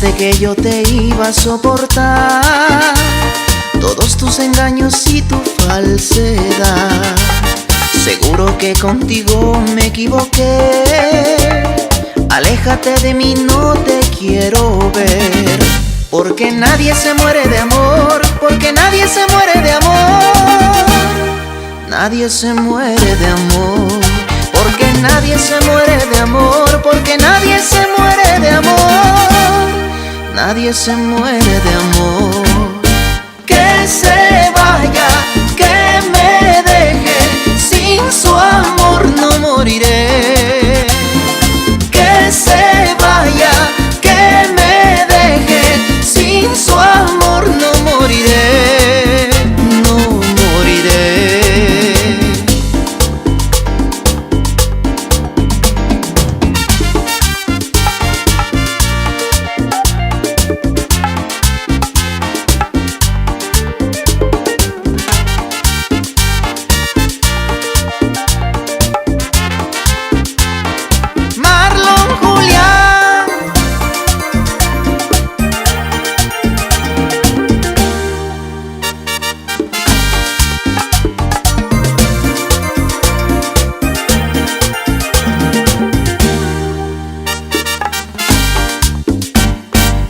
Pensaste que yo te iba a soportar todos tus engaños y tu falsedad. Seguro que contigo me equivoqué. Aléjate de mí, no te quiero ver. Porque nadie se muere de amor, porque nadie se muere de amor. Nadie se muere de amor, porque nadie se muere de amor, porque nadie se muere de amor. Nadie se muere de amor. Que se vaya, que me deje, sin su amor no moriré. Que se vaya, que me deje, sin su amor no moriré, no moriré.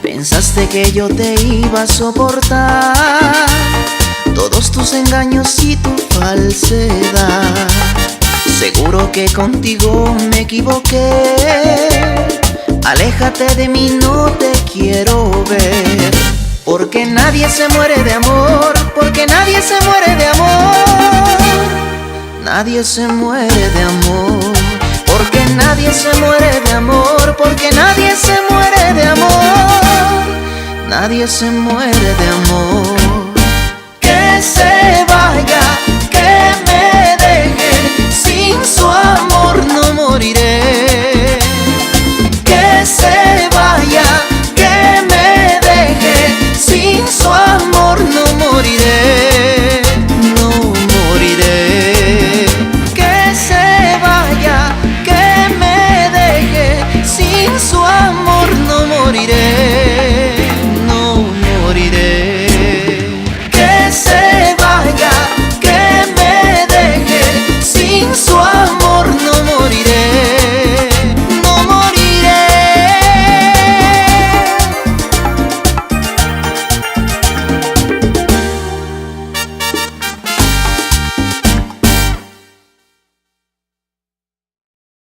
Pensaste que yo te iba a soportar todos tus engaños y tu falsedad. Seguro que contigo me equivoqué. Aléjate de mí, no te quiero ver. Porque nadie se muere de amor, porque nadie se muere de amor. Nadie se muere de amor, porque nadie se muere de amor, porque nadie se muere de amor. Nadie se muere de amor.